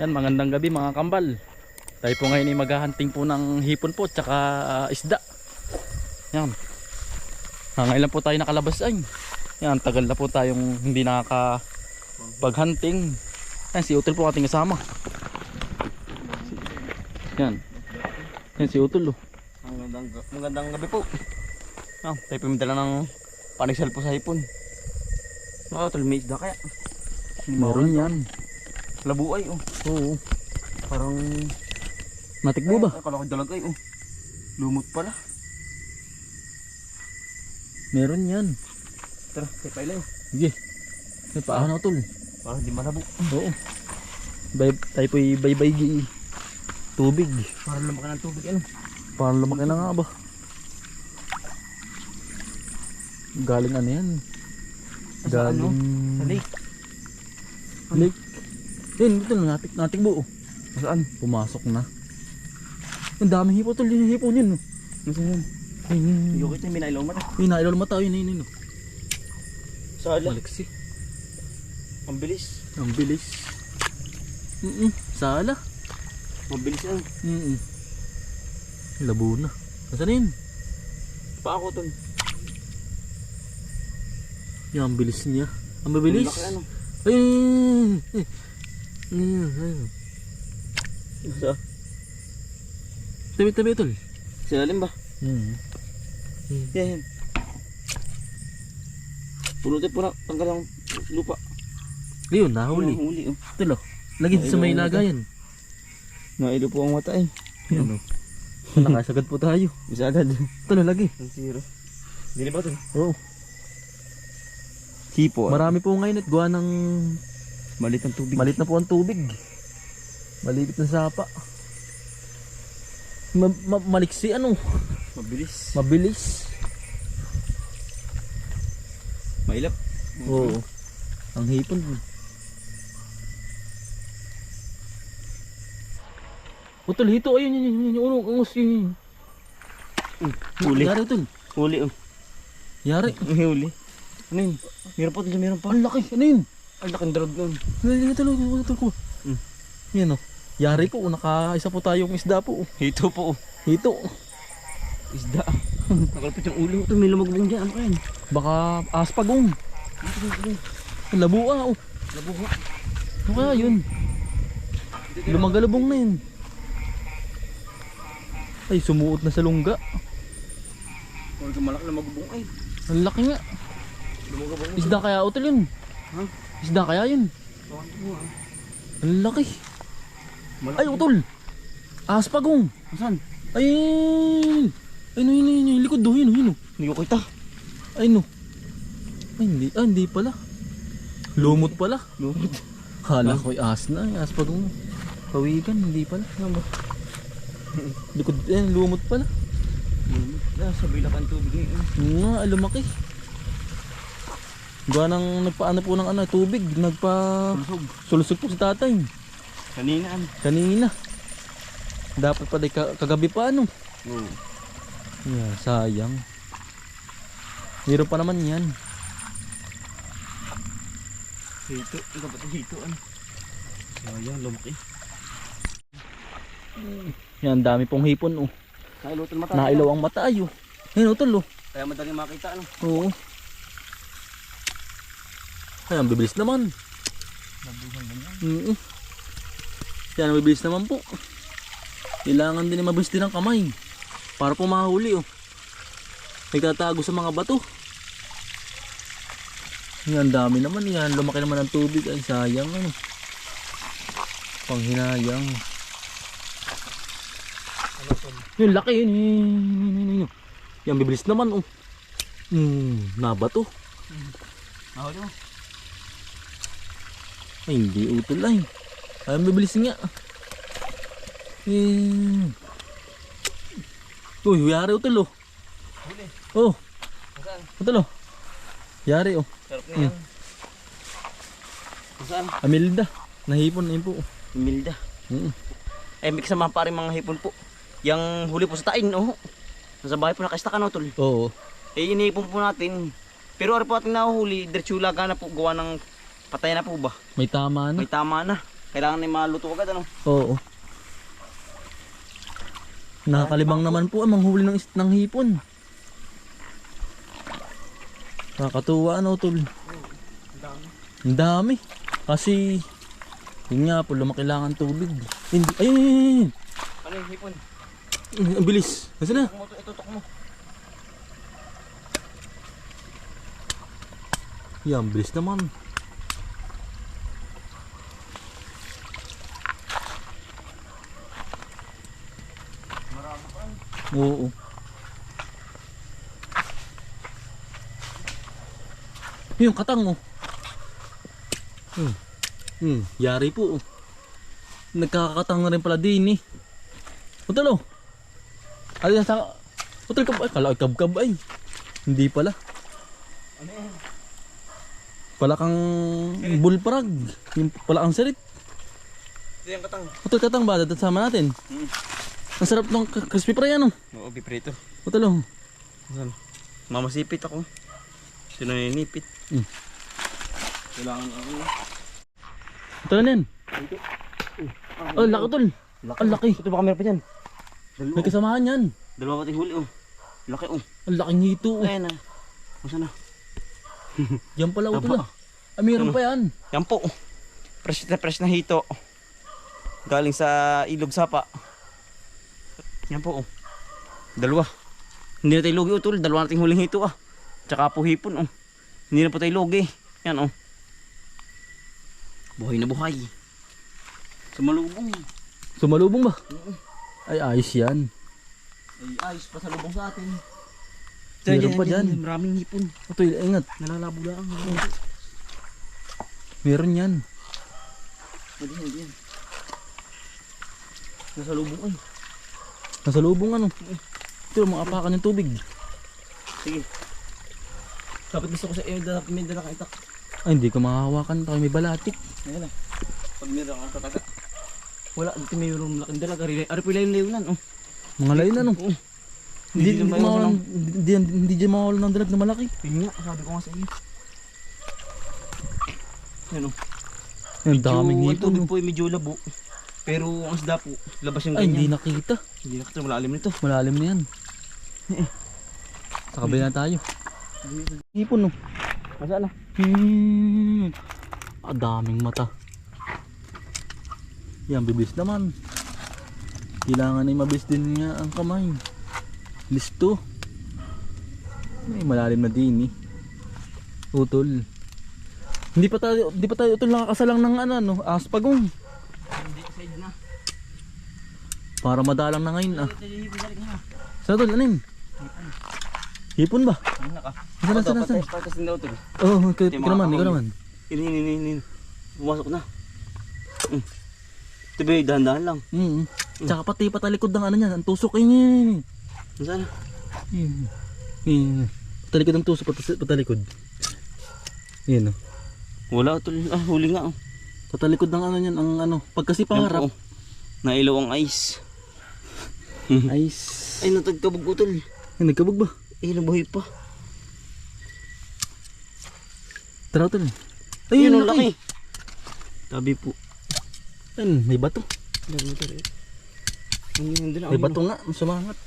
Yan, magandang gabi mga kambal. Tayo po ngayon ay maghahunting po ng hipon po tsaka isda. Yan. Ngayon lang po tayo nakalabas ay. Yan, tagal na po tayong hindi nakakapag-hunting. Yan, si Utol po ating kasama. Yan. Yan si Utol oh. Magandang gabi po. Tayo pumidala ng panisal po sa hipon. Utol, may isda kaya? Meron yan. Labuay oh. Oo. Parang Natikbo ba? akala ko dalagay oh. Lumot pala. Meron yan. Tara, kaya pailay. Sige. May paahan na Utol. Parang di malabo. Oo. Tayo po'y baybay tubig. Parang lumaki ng tubig ano. Parang lumaki na nga ba? Galing ano yan? Sa ano? Galing Sa lake. lake. Yun, dito na natikbo oh. Saan? Pumasok na. Ang dami hipo tol, yung hipo yun. Nasaan yun? Ayun, Yung kita yung binailaw mata. yun, nailaw mata, yun. Sala. Maliksi. Ang bilis. Ang bilis. Sala. Ang bilis ano. Labo na. Nasaan na yun? Pa ako tol. Yan, ang bilis niya. Ang mabilis. Laki ano. Ayun. Sa Tabi tol. silalim ba? Yan. Pulutin po na tanggal ang lupa. Ayun, nahuli. Huli oh. Tol oh. Lagi sa may lagayan. Nailo po ang mata eh. Ano? Nakasagad po tayo. Isa agad. Tol, lagi. Ang zero. Dili ba tol? Oo. Hipo. Marami po ngayon at gawa ng Malit ang tubig. malit na po ang tubig. Malipit na sapa. Maliksi ano? Mabilis. Mabilis. Mailap. Oo. Ang hipon. Utol, hito. Ayun, yun. Unong, yun. Huli. Yari, Utol. Huli oh. Yari. Huli. Ano yun? Meron pa tol, meron pa. Ang laki. Ano yun? Ang laking drag nun. Utol ko. Yan o. Yari po. Naka-isa po tayong isda po. Hito po oh. Hito. Isda. Nakalapit yung ulo. Ito may lumagbong dyan. Ano kaya yun? Baka aspagong. Labua oh. Labuha. Ano kaya yun? Lumagalabong na yun. Ay, sumuot na sa lungga. Huwag malaki lumagbong ay. Ang laki nga. Lumagabong. Isda kaya Utol yun? Ha? Isda kaya yun? Ang laki. Ay, Utol. Aspagong. Saan? Ay, yun. Likod do, yun. Hindi ko kita. Ay, no. Ay, hindi pala. Lumot pala. Lumot. Kala ko'y as na. Aspagong. Pawigan, hindi pala. Ano ba? Likod, lumot pala. Sa bilak ang tubig ngayon. Nga, lumaki. Gawa nang nagpaano po ng tubig. Sulusog po si tatay. Kanina. Dapat pala kagabi pa ano. Oo. Yeah, sayang. Meron pa naman yan. Hito. Ang kapatid hito ano. Sayang, lumaki. Yan, dami pong hipon oh. Nailutan mata. Nailaw ang mata ay oh. Yan Utol oh. Kaya madaling makita ano. Oo. Ay, ang bibilis naman. Yan, ang bibilis naman po. Kailangan din mabilis din ang kamay. Para po mahuli oh. Nagtatago sa mga bato. Yan, dami naman yan. Lumaki naman ang tubig. Ay, sayang ano. Panghinayang. Yung laki yun. Yan, bibilis naman oh. Nabato. Mahuli mo. Ay, hindi Utol ay. Ay, bibilis nga. Uy, yari Utol oh. Huli. Oh, Saan? Utol oh. Yari oh. Sarap na yan. Saan? Amilda. Nahipon na yun po. Milda. Eh, may kasama pa rin mga hipon po. Yang huli po sa tain, oh. Nasa bahay po nakastaka no, tol. Oo. Eh, inihipon po natin. Pero ano po ating nahuhuli, diretsula na po, gawa ng patay na po ba? May tama na. May tama na. Kailangan na maluto agad ano. Oo. Nakakalibang naman po ang manghuli ng hipon. Nakakatuwa ano tol. Ang dami. Kasi yun nga po, lumakilangan tubig. Hindi, ayun. Ano yung hipon? Ang bilis. Nasaan na? Itutok mo. Yan, bilis naman. Marami pa. Oo. Yung katang oh. Yari po oh. Nagkakatang na rin pala din eh. Utol oh. Ano yan sa... Utol ka ba? Kala kab-kab ay. Hindi pala. Ano yan? Pala kang bullfrog. Yung pala kang sirit. Ito yung katang. Utol katang ba? Sama natin. Ang sarap ng crispy fry ano. Oo, biprito. Utol oh. Mamasipit ako. Ito na yung nipit. Kailangan ako. Utol na yan. Oh, laki tol. Ang laki. Ito ba camera pa dyan? May kasamahan yan. Dalawa pating huli oh. Laki oh. Ang laking hito oh. Ayan na. Masa na? Yan pala Yan utol pa. ah. Ah, meron Ano? pa yan. Yan po. Fresh na hito. Galing sa ilog sapa. Yan po oh. Dalawa. Hindi na tayo lugi utol. Dalawa nating huling hito ah. Tsaka po hipon oh. Hindi na po tayo lugi. Yan oh. Buhay na buhay. Sumalubong. Sumalubong ba? Oo. Ay, ayos yan. Ay ayos pa sa lubong sa atin. Meron pa dyan. Maraming hipon. Utol, ingat. Nalalabo lang. Meron yan. Hindi yan. Nasa lubong ay. Nasa lubong ano. Ito, mga apakan ng tubig. Sige. Dapat gusto ko sa iyo, may dala kang itak. Ay, hindi ko makahawakan. Tayo may balatik. Ayan na. Pag meron kang tataga. Wala, dito may mayroong malaking dalaga. Ari po yung layunan. Oh. Mga layon ano. Oo. Hindi Hindi mawalan, hindi dyan mawalan ng dalag na malaki. Yun nga, sabi ko nga sa iyo. Yan o. Ang daming Ang hipon. tubig Oh. po ay medyo labo. Pero ang isda po, labas yung Ay, hindi ganyan. nakita. Hindi nakita, malalim nito. Malalim na yan. Sa kabila na tayo. Hipon no. Masaan na? Daming mata. Yan, bibis naman. Kailangan ay mabis din nga ang kamay. Listo. Ay, malalim na din eh. Utol. Hindi pa tayo utol nakakasalang ng ano, aspagong. Hindi, side na. Para madalang na ngayon ah. Ito yung hipon na rin ha. Sa tol, ano yun? Hipon ba? Ayun na ka. Nasaan? Patas din daw ito. Oh, ikaw naman. Ini. Pumasok na. Ito ba yung dahan-dahan lang? Tsaka pati patalikod ng ano niyan, ang tusok yun. Nasaan na? Patalikod ng tusok, patalikod. Yan oh. Wala ito. Huli nga oh. Patalikod ng ano niyan, ang ano, pagkasi Yan paharap. po, oh. Nailaw ang ice. Ice. Ay, natagkabog utol. Ay, nagkabog ba? Ay, nabuhay pa. Tara tol. Ay, Ayun, ang ang laki. laki. Tabi po. Ayun, may bato. May bato nga, sumangat.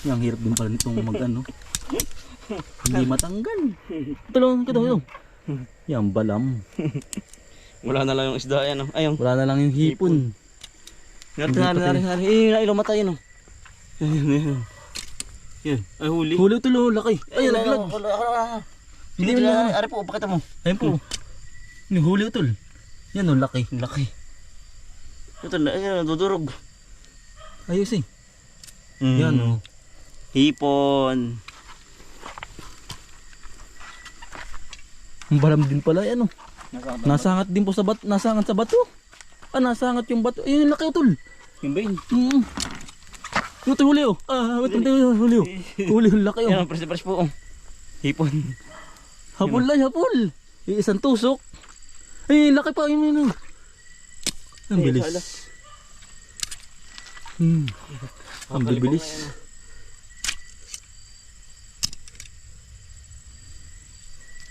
Ang hirap din pala nitong mag ano. Hindi matanggal. Tulong ka daw. Yan, balam. Wala na lang yung isda yan. Oh. Ayun. Wala na lang yung hipon. Nari. Nailaw mata yan. Oh. Yan. Ay, huli. Huli tulo, laki. Ayun, naglag. Hindi Hindi na. na. Ari po, pakita mo. Ayun po. Yung huli utol. Yan oh, laki. Laki. Ito na, ayun, dudurog. Ayos eh. Yan oh. Hipon. Ang balam din pala yan oh. Nasangat din po sa bato. Nasangat sa bato. Nasangat yung bato. Ayun yung laki utol. Yung ba yun? Ito huli oh. Huli oh. Huli yung laki oh. Yan, press po. Oh. Hipon. Hapol lang, hapol. Isang tusok. Ay, laki pa yun. Ang Ay, bilis. hala. Ang bibilis.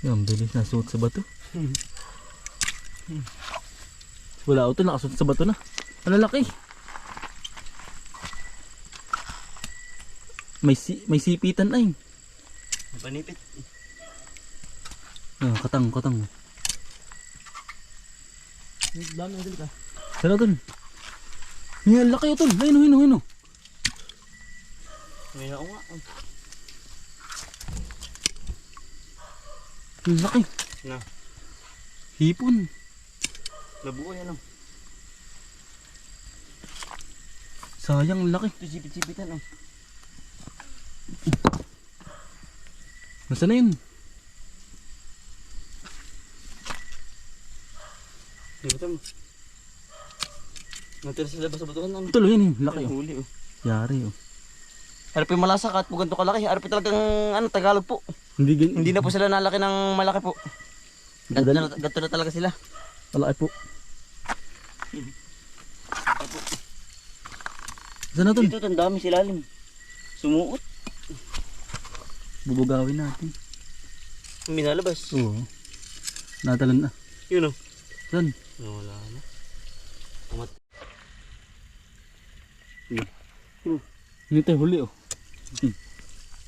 Ang bilis na suot sa bato. Wala utol, nakasunod sa bato na. Ang laki. May sipitan ay. Panipit. Ah, katang. Dami na dito ka. Sana utol. Yan, laki utol. Ayun. May na nga. Ang laki. Na. Hipon. Labuo yan. Sayang, laki. Ito sipit-sipitan. Nasaan na yun? Ito mo. Natira sa labas sa batuhan. Utol, yun yun. Laki oh. Huli. Yari oh. Ano po yung malasa kahit po ganito kalaki. Ano po talagang Tagalog po. Hindi na po sila nalaki ng malaki po. Ganito na talaga sila. Malaki po. Saan na utol? Dito ang dami silalim. Sumuot. Bubugawin natin. Minalabas. Oo. Natalan na. Yun o. Saan? Wala na. Amat. Dito huli oh.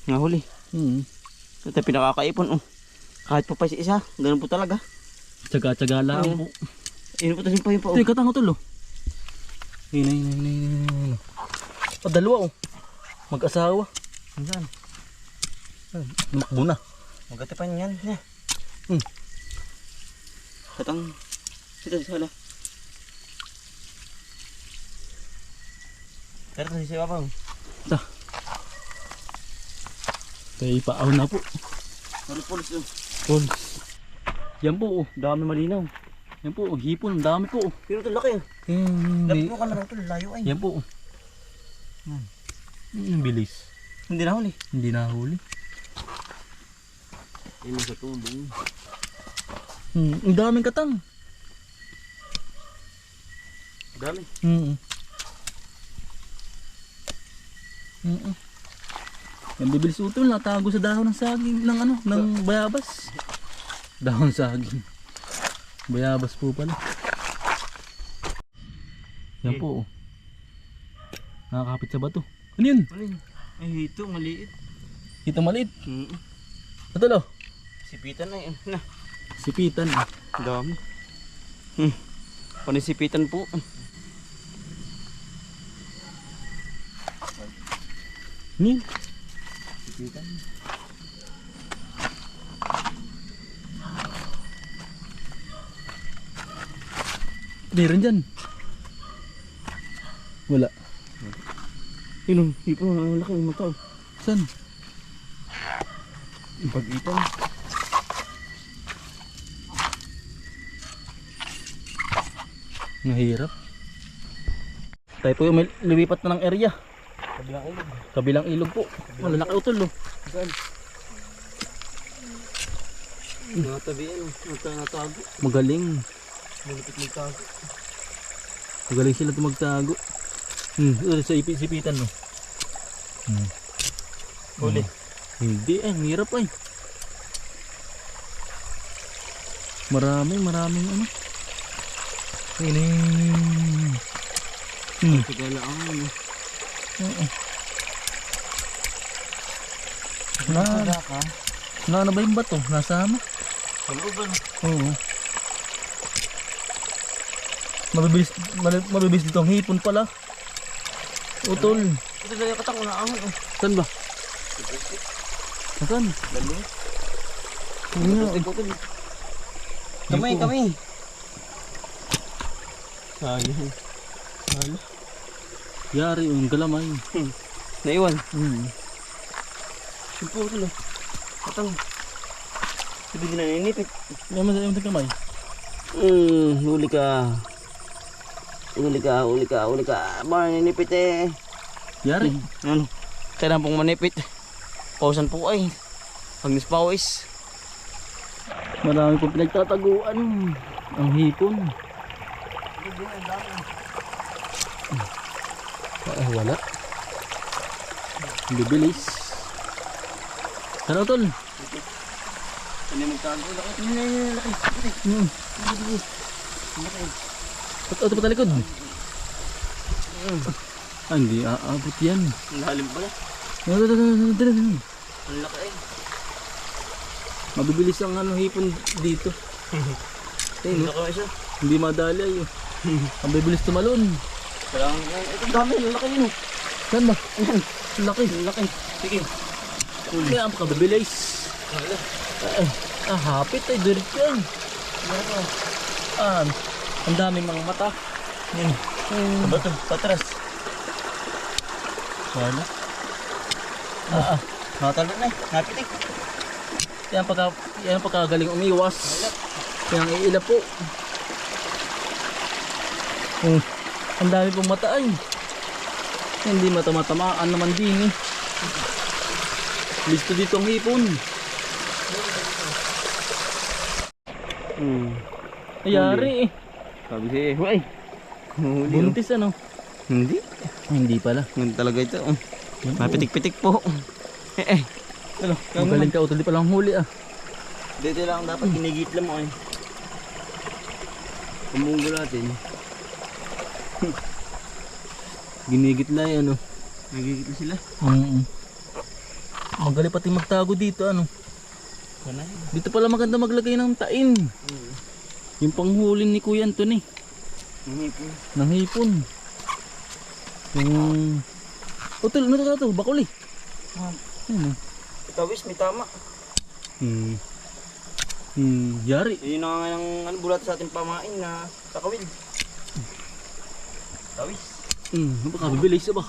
Nahuli. Ito pinakakaipon oh. Kahit po pa isa, ganun po talaga. Tsaga-tsaga lang po. Yun po tasin pa yun po. Ito yung katang utol oh. Ayun. Oh, dalawa oh. Mag-asawa. Saan? Lumakbo na. Magatipan yan. Katang. Ito sa hala. Pero ito si Papa. Ito. Kaya ipaaw na po. Pulis doon. Pols. Yan po oh. Dami malinaw. Yan po oh. Hipon. Ang dami po oh. Pero ito laki. Lapit mo ka na ito. Layo ay. Yan po oh. Ang bilis. Hindi nahuli. Hindi nahuli. Ayun sa tulong. Ang daming katang. Dami. Ang bibilis utol, natago sa dahon ng saging ng bayabas. Dahon saging. Bayabas po pala. Yan po oh. Nakakapit sa bato. Ano yun? Ay, ito maliit. Ito maliit. Ito lo. Sipitan na yun. Na. Sipitan. Dami. Panisipitan po. Ni. Sipitan. Meron dyan. Wala. Yun, ipon. Ang laki ng mata. Saan? Pag-ipon. Mahirap. Tayo po yung lumipat na ng area. Kabilang ilog. Kabilang ilog po. Malalaki utol oh. Saan? Natabihan. Natago. Magaling. Malapit magtago. Magaling sila magtago. Sa sipitan no. Huli. Hindi hirap ay. Maraming ano. Tagala ang ano. Na ba yung bato? Nasama? Kaluban. Oo. Mabibilis dito ang hipon pala. Utol. Ito na yung katang unaangan. Saan ba? Saan? Dalo. Kamay. Sayang. Yari yung galamay. Naiwan. Simpo ito na. Katang. Sabi din na ninipit. Naman sa yung kamay. Huli ka. Baka ninipit eh. Yari. Ano? Kailangan pong manipit. Pausan po ay. Pagnis pawis. Marami pong pinagtataguan. Ang hipon. Wala. Bibilis. Ano tol? Ano magtago? Laki. Ito pa talikod. Ah, hindi aabot yan. Ang lalim pala. Dala. Ang laki eh. Mabibilis ang hipon dito. Ang laki siya. Hindi madali ay. Ang bibilis tumalon. Parang, ito dami, ang laki yun. Saan ba? Ayan, Laki. ang laki. Sige. Kaya ang pagkabilis. Hapit ay diretso yan. Ang daming mga mata. Yan. Bato, patras. Wala. Nakatalo na eh. Napitik. Yan pagkagaling umiwas. Yang iila po. Ang dami pong mata ay. Hindi matamaan naman din eh. Listo dito ang hipon. Ayari eh. Sabi siya eh. Huwag huli. Buntis ano? Hindi. Hindi pala. Ganun talaga ito. Mapitik-pitik po. Ano? Ang galing ka utol, di palang huli ah. Dito lang dapat ginigit lang mo eh. Pumunggo natin. Ginigit na yan ano. Nagigit na sila. Magaling pati magtago dito ano. Wala. Dito pala maganda maglagay ng tain. Yung panghuli ni Kuya Anthony. Ng hipon. Yung... Utol, ano ito? Bakuli. Ano? Tawis, may tama. Yari. Yun na nga ng bulat sa ating pamain na kakawid. Tawis. Baka bibilis ba?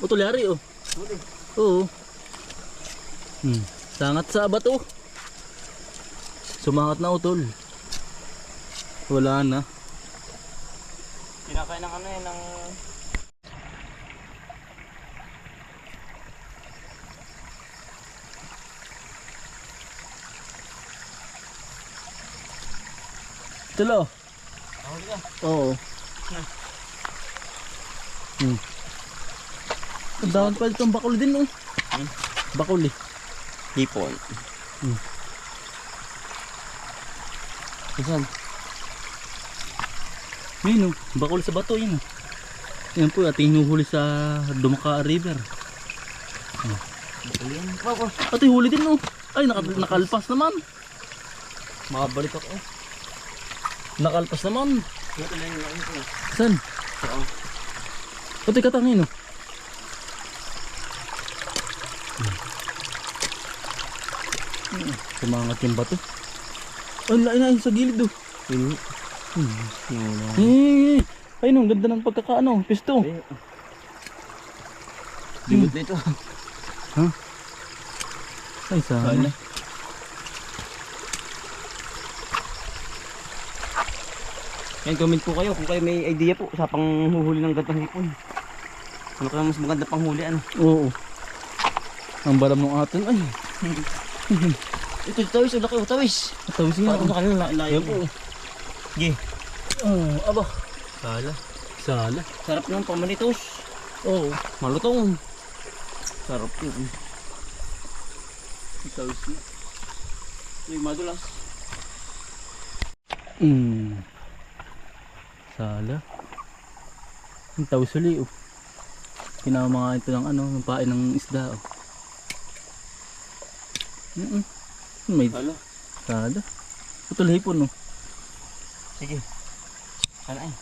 Utol, yari oh. Huli. Oo. Sangat sa bato. Sumangat na utol. Wala na. Kinakain ng ano eh, ng... Tulo. Huli ka. Oo. Ang dahon pa itong bakul din oh. Bakul eh. Hipon. Saan? Ayun oh, bakul sa bato yun oh. Yan po ating hinuhuli sa Dumaka River. Bakul yan. Wow. Ate huli din oh. Ay nakalpas naman. Makabalik ako. Nakalpas naman. Ito na yung ito. Saan? Oo. Ate katangin oh. Sumangat yung bato. Ay lain sa gilid oh. Yun. Ay no, ganda ng pagkakaano, pisto. Bigot na ito. Ay sana. Yan, comment po kayo kung kayo may idea po sa panghuhuli ng gantong hipon. Ano kaya mas maganda panghuli ano? Oo. Ang balam ng atin ay. Ito tawis, ang laki oh, tawis. Tawis nga. Paano sa kanila layo po. Ge. Aba. Sala. Sala. Sarap ng pamanitos. Oo. Malutong. Sarap yun. Tawis nga. Yung madulas. Sala. Ang tawis uli oh. Kinama nga ito ng ng pain ng isda oh. May Sala. sala. Putol hipon oh. Sige. Sala eh.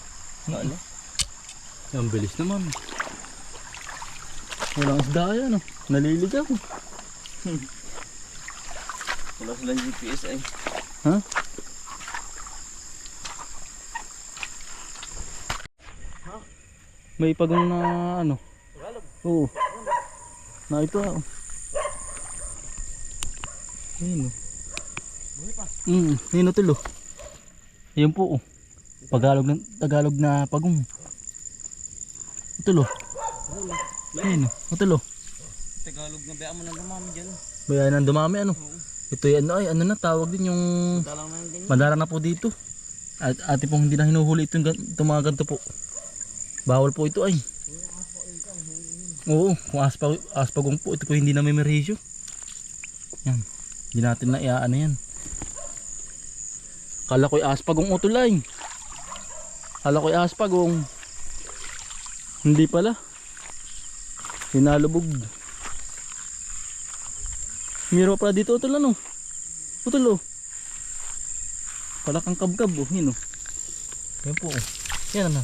Sala. Ang bilis naman. Walang isda yan oh. Naliligaw. Wala silang GPS ay. Ha? May pagong na ano. Tagalog. Oo. Na ito ah. Ayun oh. Buhay pa. Ayun oh tulo. Ayun po oh. Tagalog na pagong. Tulo. Ayun oh. Tulo. Tagalog na bayaan mo nang dumami dyan. Bayan ang dumami ano. Ito yan ay ano na tawag din yung Dalang na yung ganyan. madara na po dito. At ate pong hindi na hinuhuli itong mga ganito po. Bawal po ito ay. Oo, kung aspagong po ito po hindi na may merisyo. Yan. Hindi natin na iaano yan. Kala ko'y aspagong utol ay. Hala ko'y aspagong. Hindi pala. Hinalubog. Miro pala dito utol ano. Utol oh. Pala kang kabkab oh. Yun oh. Yan po oh. Yan na.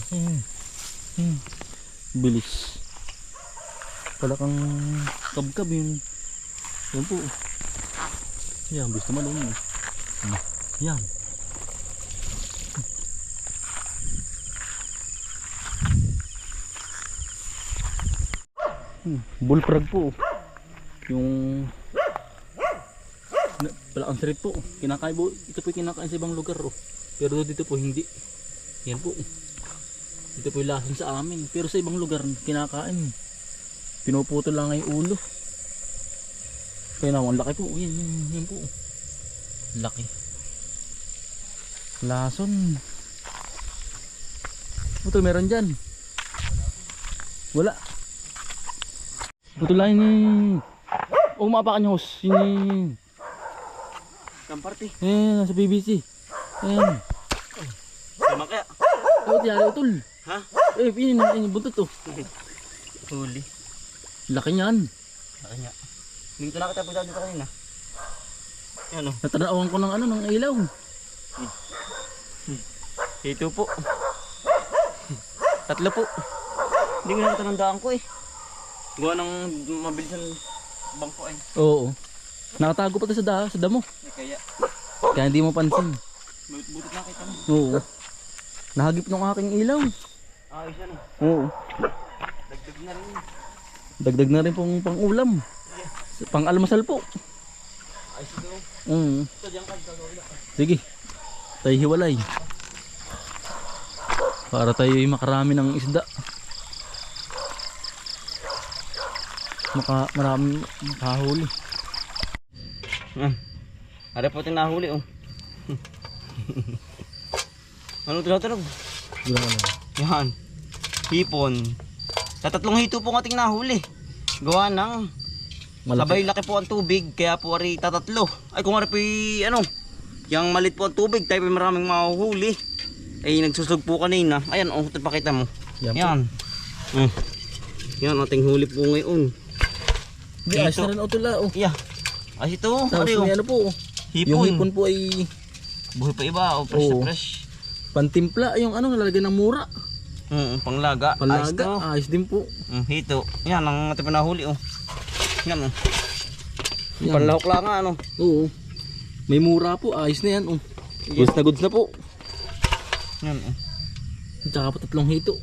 Bilis. Pala kang kabkab yun. Yan po oh. Yan, bilis naman oh. Yan. Bullfrog po. Yung palakang street po. Kinakain po. Ito po kinakain sa ibang lugar oh. Pero dito po hindi. Yan po. Ito po yung lason sa amin. Pero sa ibang lugar kinakain. Pinuputo lang ang ulo. Kaya naman laki po. Yan po. Laki. Lason. Ito meron dyan. Wala. Ito lang yun. Oh, maapakan yung host. Yun. Kamparte. Nasa BBC. Ayan. Tama kaya. Oh, tiyari utol. Ha? Yun, buntot to. Huli. Laki niyan. Laki niya. Dito na kita punta dito kanina. Yan o. Natanawan ko ng ano, ng ilaw. Ito po. 3 po. Hindi ko nakita ng daan ko eh. Gawa ng mabilisan bangko ay. Oo. Nakatago pa to sa damo. Kaya. Kaya hindi mo pansin. Butit na kita mo. Oo. Nahagip ng aking ilaw. Ayos yan o. Oo. Dagdag na rin. Dagdag na rin pong pang-ulam. Pang-almasal po. Ayos ito. Ito diyan ka. Sige. Tayo hiwalay. Para tayo makarami ng isda. Marami makahuli. Ada po tayong nahuli oh. Ano tunog? Yan. Hipon. Tatlong hito po ang ating nahuli. Gawa ng sabay laki po ang tubig. Kaya po ari tatatlo. Ay kung ari po ano, yung malit po ang tubig. Tayo po maraming mahuhuli. Ay nagsusog po kanina. Ayan oh, ito pakita mo. Yan. Yan ating huli po ngayon. Di ayos na rin utula oh. Yeah. Ay ito. Tapos may ano po. Hipon. Yung hipon po ay buhay pa iba oh, fresh na fresh. Pantimpla yung ano nalalagyan ng mura. Panglaga. Panglaga. Ayos din po. Hito. Yan ang ating panahuli oh. Yan oh. Panlahok lang nga ano. Oo. May mura po. Ayos na yan oh. Goods na po. Yan oh. Tsaka po 3 hito.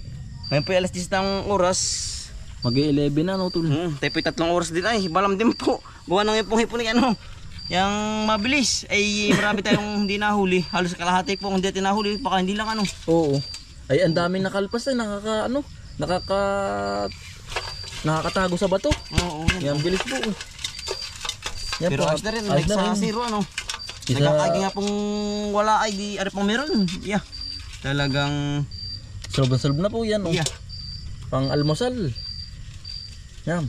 Ngayon po ay alas 10 ng oras. Mag-11 na no tol. Tayo po 3 oras din ay. Balam din po. Gawa ng hipon ni ano. Yang mabilis ay marami tayong hindi nahuli. Halos kalahati po hindi natin nahuli. Baka hindi lang ano. Oo. Ay ang daming nakalpas ay nakakatago sa bato. Oo. Yan bilis po. Yan pero po, ayos na rin. ayos na rin. Sa zero ano. Isa... Nagkakagi nga pong wala ay di ari pang meron. Yeah. Talagang solve na po yan. Oh. yeah. Pang almusal. Yan.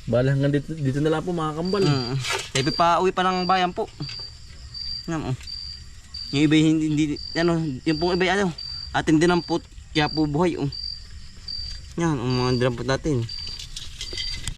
Bala hanggang dito na lang po mga kambal. Tayo pa uwi pa ng bayan po. Yan oh. Yung iba hindi ano, yung pong iba ano, ating dinampot kaya po buhay oh. Yan, ang mga dinampot natin.